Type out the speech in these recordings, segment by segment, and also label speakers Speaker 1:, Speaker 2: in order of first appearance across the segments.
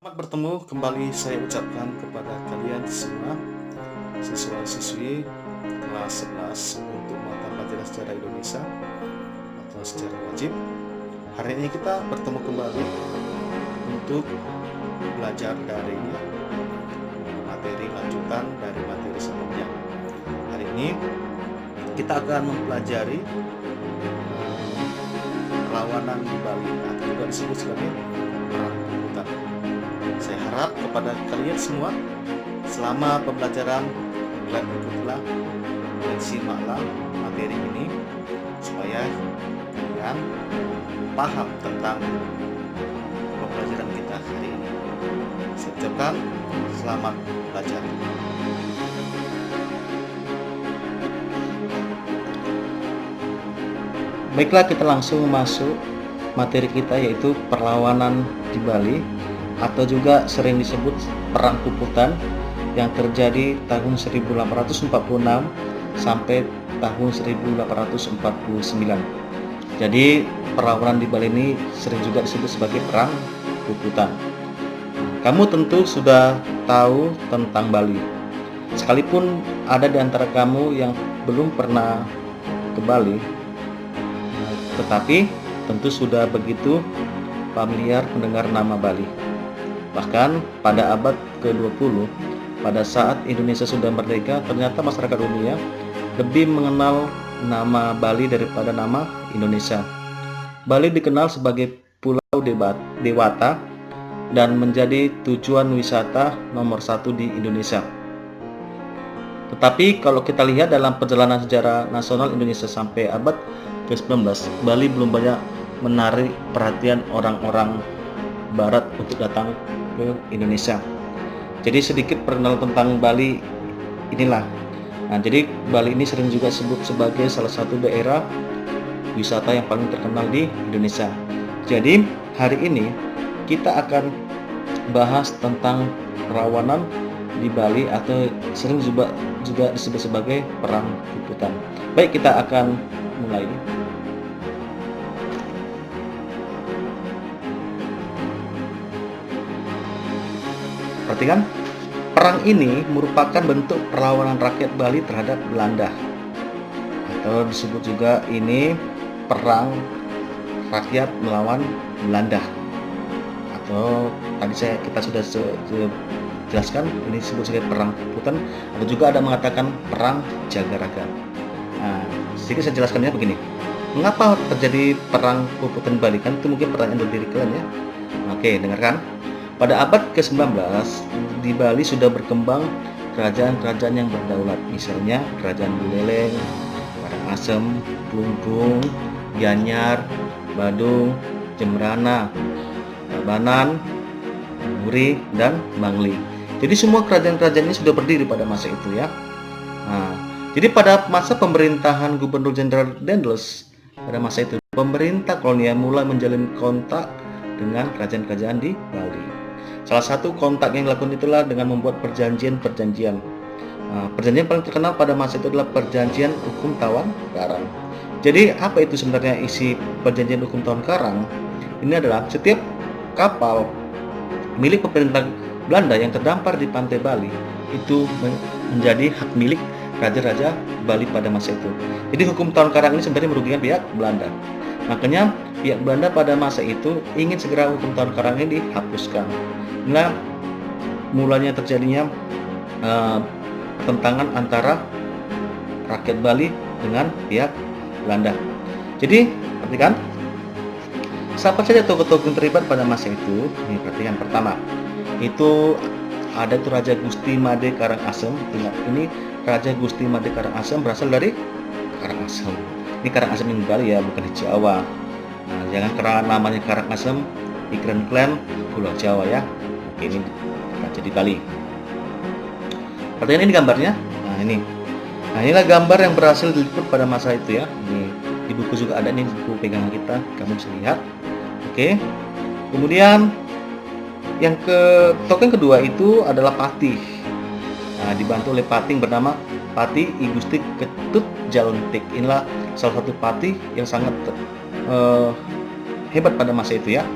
Speaker 1: Selamat bertemu kembali saya ucapkan kepada kalian semua siswa-siswi kelas 11 untuk mata pelajaran sejarah Indonesia atau sejarah wajib. Hari ini kita bertemu kembali untuk belajar dari materi lanjutan dari materi sebelumnya. Hari ini kita akan mempelajari perlawanan di Bali atau juga disebut sebagai perang Kuta. Saya harap kepada kalian semua selama pembelajaran ikutlah dan simaklah materi ini supaya kalian paham tentang pembelajaran kita hari ini. Saya ucapkan selamat belajar. Baiklah, kita langsung masuk materi kita, yaitu perlawanan di Bali atau juga sering disebut Perang Kuputan yang terjadi tahun 1846 sampai tahun 1849. Jadi perlawanan di Bali ini sering juga disebut sebagai Perang Kuputan. Kamu tentu sudah tahu tentang Bali. Sekalipun ada di antara kamu yang belum pernah ke Bali, tetapi tentu sudah begitu familiar mendengar nama Bali. Bahkan pada abad ke-20, pada saat Indonesia sudah merdeka, ternyata masyarakat dunia lebih mengenal nama Bali daripada nama Indonesia. Bali dikenal sebagai Pulau Dewata dan menjadi tujuan wisata nomor 1 di Indonesia. Tetapi kalau kita lihat dalam perjalanan sejarah nasional Indonesia sampai abad ke-19, Bali belum banyak menarik perhatian orang-orang barat untuk datang ke Indonesia. Jadi sedikit perkenalan tentang Bali inilah. Nah, jadi Bali ini sering juga disebut sebagai salah satu daerah wisata yang paling terkenal di Indonesia. Jadi hari ini kita akan bahas tentang perlawanan di Bali atau sering juga disebut sebagai Perang Kuputan. Baik, kita akan mulai. Perhatikan, perang ini merupakan bentuk perlawanan rakyat Bali terhadap Belanda, atau disebut juga ini perang rakyat melawan Belanda, atau tadi kita sudah jelaskan ini disebut sebagai Perang Kuputan, atau juga ada mengatakan Perang Jagaraga. Nah, sedikit saya jelaskannya begini. Mengapa terjadi Perang Kuputan Bali? Kan itu mungkin pertanyaan dari diri kalian ya. Oke, dengarkan. Pada abad ke-19, di Bali sudah berkembang kerajaan-kerajaan yang berdaulat. Misalnya Kerajaan Buleleng, Karangasem, Klungkung, Gianyar, Badung, Jembrana, Tabanan, Muri, dan Bangli. Jadi semua kerajaan-kerajaan ini sudah berdiri pada masa itu ya. Nah, jadi pada masa pemerintahan Gubernur Jenderal Dendels, pada masa itu pemerintah kolonial mulai menjalin kontak dengan kerajaan-kerajaan di Bali. Salah satu kontak yang dilakukan itulah dengan membuat perjanjian-perjanjian. Perjanjian paling terkenal pada masa itu adalah Perjanjian Hukum Tawan Karang. Jadi apa itu sebenarnya isi Perjanjian Hukum Tawan Karang? Ini adalah setiap kapal milik pemerintah Belanda yang terdampar di pantai Bali itu menjadi hak milik raja-raja Bali pada masa itu. Jadi Hukum Tawan Karang ini sebenarnya merugikan pihak Belanda. Makanya pihak Belanda pada masa itu ingin segera Hukum Tawan Karang ini dihapuskan. Nah, mulanya terjadinya pertentangan antara rakyat Bali dengan pihak Belanda. Jadi, perhatikan, siapa saja tokoh-tokoh yang terlibat pada masa itu? Ini perhatikan pertama. Itu ada itu Raja Gusti Made Karangasem. Ingat, ini Raja Gusti Made Karangasem berasal dari Karangasem. Ini Karangasem yang di Bali ya, bukan di Jawa. Nah, jangan karena namanya Karangasem dikeren-keren Pulau Jawa ya. Oke, ini Raja di Bali. Perhatikan ini gambarnya. Nah, ini. Nah, inilah gambar yang berhasil diliput pada masa itu ya. Ini di buku juga ada, nih buku pegangan kita, kamu bisa lihat. Oke. Kemudian tokoh yang kedua itu adalah Patih. Nah, dibantu oleh Patih bernama Patih I Gusti Ketut Jaluntik. Inilah salah satu patih yang sangat hebat pada masa itu ya.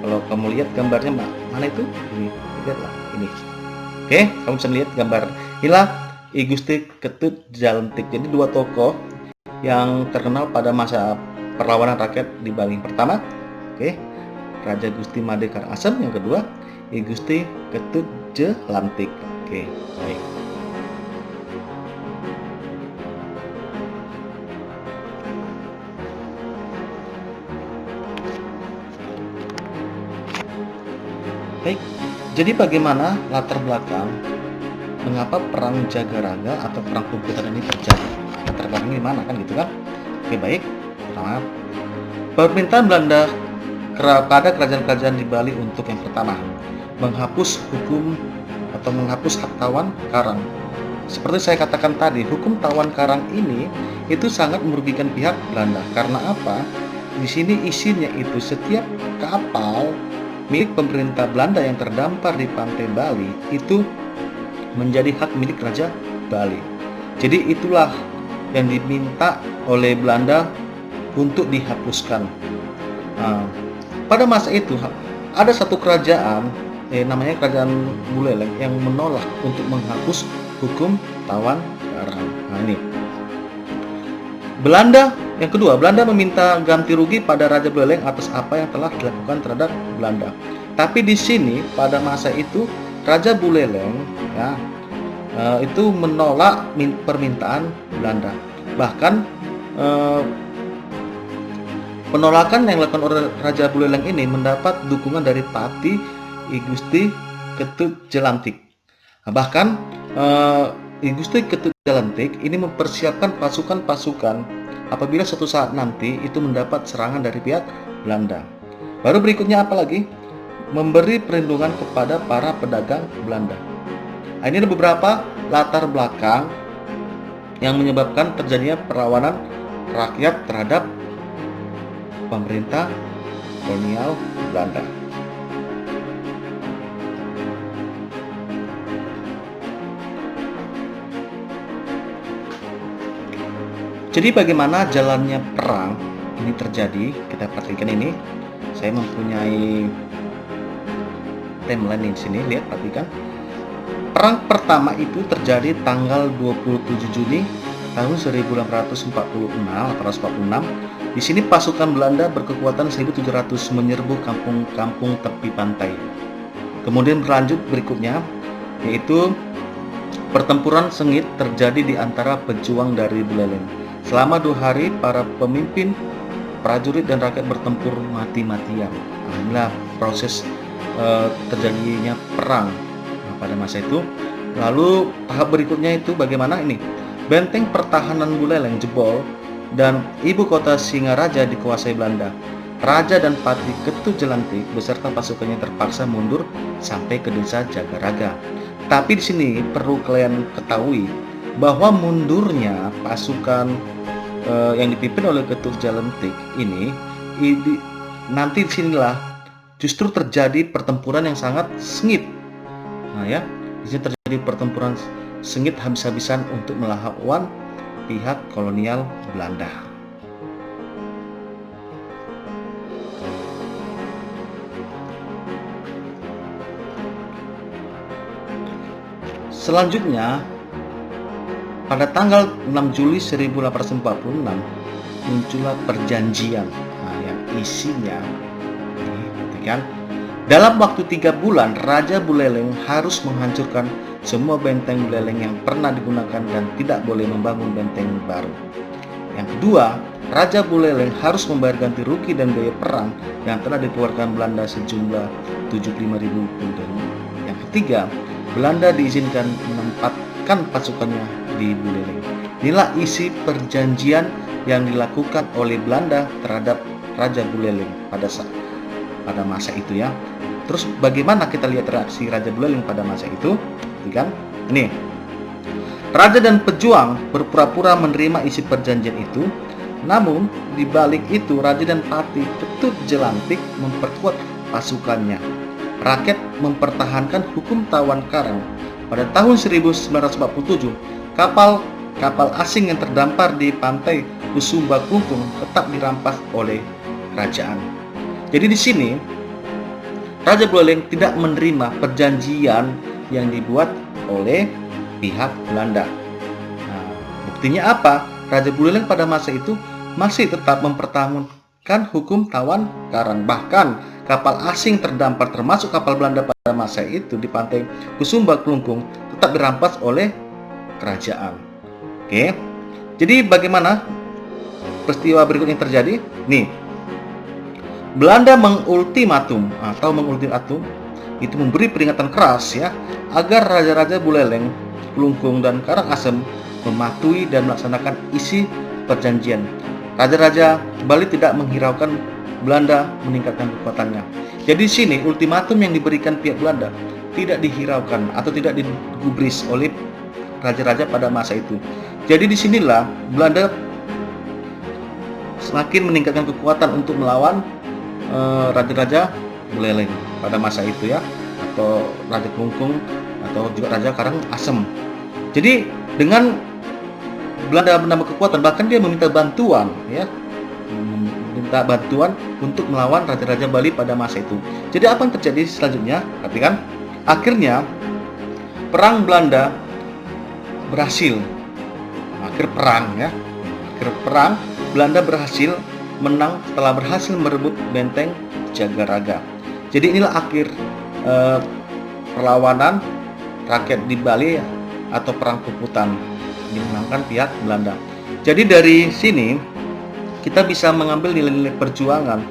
Speaker 1: Kalau kamu lihat gambarnya Mana itu? Ini, lihatlah ini. Oke, kamu bisa melihat gambar. Inilah I Gusti Ketut Jalentik. Jadi dua tokoh yang terkenal pada masa perlawanan rakyat di Bali. Pertama, oke, Raja Gusti Made Karangasem. Yang kedua, I Gusti Ketut Jelantik. Oke, baik. Baik, jadi bagaimana latar belakang mengapa perang Jagaraga atau perang Kubutan ini terjadi? Latar belakangnya gimana kan gitu kan? Oke, baik. Pertama, permintaan Belanda pada kerajaan-kerajaan di Bali untuk yang pertama, menghapus hukum atau menghapus hak tawan karang. Seperti saya katakan tadi, hukum tawan karang ini itu sangat merugikan pihak Belanda. Karena apa? Di sini isinya itu setiap kapal milik pemerintah Belanda yang terdampar di pantai Bali itu menjadi hak milik Raja Bali. Jadi itulah yang diminta oleh Belanda untuk dihapuskan. Nah, pada masa itu ada satu kerajaan, namanya Kerajaan Buleleng, yang menolak untuk menghapus hukum tawan karang. Nah ini. Belanda yang kedua, Belanda meminta ganti rugi pada Raja Buleleng atas apa yang telah dilakukan terhadap Belanda. Tapi di sini pada masa itu Raja Buleleng ya, itu menolak permintaan Belanda. Bahkan penolakan yang dilakukan oleh Raja Buleleng ini mendapat dukungan dari Pati I Gusti Ketut Jelantik. Bahkan I Gusti Ketut Jelantik ini mempersiapkan pasukan-pasukan apabila suatu saat nanti itu mendapat serangan dari pihak Belanda. Baru berikutnya apa lagi? Memberi perlindungan kepada para pedagang Belanda. Nah, ini ada beberapa latar belakang yang menyebabkan terjadinya perlawanan rakyat terhadap pemerintah kolonial Belanda. Jadi bagaimana jalannya perang ini terjadi? Kita perhatikan ini. Saya mempunyai timeline di sini, lihat perhatikan. Perang pertama itu terjadi tanggal 27 Juni tahun 1846. Di sini pasukan Belanda berkekuatan 1.700 menyerbu kampung-kampung tepi pantai. Kemudian berlanjut berikutnya, yaitu pertempuran sengit terjadi di antara pejuang dari Buleleng. Selama 2 hari, para pemimpin, prajurit dan rakyat bertempur mati-matian. Nah, inilah proses terjadinya perang pada masa itu. Lalu tahap berikutnya itu bagaimana ini? Benteng pertahanan Buleleng jebol dan ibu kota Singaraja dikuasai Belanda. Raja dan Pati Ketut Jelantik beserta pasukannya terpaksa mundur sampai ke desa Jagaraga. Tapi di sini perlu kalian ketahui bahwa mundurnya pasukan yang dipimpin oleh Ketut Jelantik ini nanti disinilah justru terjadi pertempuran yang sangat sengit. Nah ya, di sini terjadi pertempuran sengit habis-habisan untuk melawan pihak kolonial Belanda. Selanjutnya, pada tanggal 6 Juli 1846 muncullah perjanjian yang isinya kan, dalam waktu 3 bulan Raja Buleleng harus menghancurkan semua benteng Buleleng yang pernah digunakan dan tidak boleh membangun benteng baru. Yang kedua, Raja Buleleng harus membayar ganti rugi dan biaya perang yang telah dikeluarkan Belanda sejumlah 75.000 pundel. Yang ketiga, Belanda diizinkan menempatkan pasukannya di Buleleng. Inilah isi perjanjian yang dilakukan oleh Belanda terhadap Raja Buleleng pada masa itu ya. Terus bagaimana kita lihat reaksi Raja Buleleng pada masa itu? Kan? Ini. Raja dan pejuang berpura-pura menerima isi perjanjian itu. Namun di balik itu Raja dan Pati Ketut Jelantik memperkuat pasukannya. Rakyat mempertahankan hukum tawan karang. Pada tahun 1947, kapal asing yang terdampar di pantai Kusumba Klungkung tetap dirampas oleh kerajaan. Jadi di sini Raja Buleleng tidak menerima perjanjian yang dibuat oleh pihak Belanda. Nah, buktinya apa? Raja Buleleng pada masa itu masih tetap mempertahankan hukum tawan karang. Bahkan kapal asing terdampar termasuk kapal Belanda pada masa itu di pantai Kusumba Kelungkung tetap dirampas oleh kerajaan. Oke. Jadi bagaimana peristiwa berikut yang terjadi? Nih, Belanda mengultimatum itu memberi peringatan keras ya agar raja-raja Buleleng, Kelungkung dan Karangasem mematuhi dan melaksanakan isi perjanjian. Raja-raja Bali tidak menghiraukan Belanda meningkatkan kekuatannya. Jadi di sini ultimatum yang diberikan pihak Belanda tidak dihiraukan atau tidak digubris oleh raja-raja pada masa itu. Jadi disinilah Belanda semakin meningkatkan kekuatan untuk melawan raja-raja Buleleng pada masa itu ya, atau Raja Kelungkung atau juga Raja Karangasem. Jadi dengan Belanda menambah kekuatan, bahkan dia meminta bantuan ya, meminta bantuan untuk melawan raja-raja Bali pada masa itu. Jadi apa yang terjadi selanjutnya? Perhatikan, akhirnya perang Belanda berhasil. Akhir perang Belanda berhasil menang setelah berhasil merebut benteng Jagaraga. Jadi inilah akhir perlawanan rakyat di Bali atau perang Puputan dimenangkan pihak Belanda. Jadi dari sini kita bisa mengambil nilai-nilai perjuangan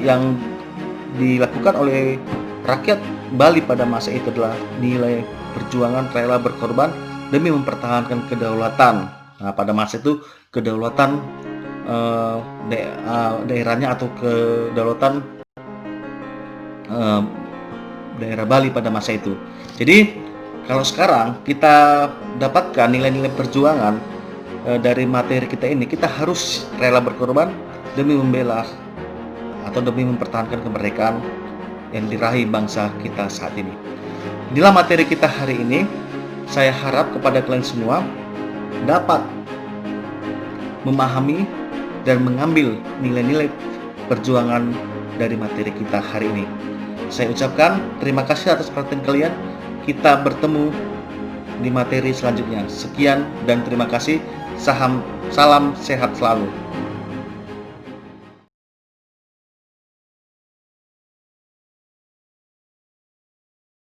Speaker 1: yang dilakukan oleh rakyat Bali pada masa itu adalah nilai perjuangan rela berkorban demi mempertahankan kedaulatan. Nah, pada masa itu kedaulatan daerahnya atau kedaulatan daerah Bali pada masa itu. Jadi kalau sekarang kita dapatkan nilai-nilai perjuangan dari materi kita ini, kita harus rela berkorban demi membela atau demi mempertahankan kemerdekaan yang diraih bangsa kita saat ini. Inilah materi kita hari ini. Saya harap kepada kalian semua dapat memahami dan mengambil nilai-nilai perjuangan dari materi kita hari ini. Saya ucapkan terima kasih atas perhatian kalian. Kita bertemu di materi selanjutnya. Sekian dan terima kasih. Salam sehat selalu.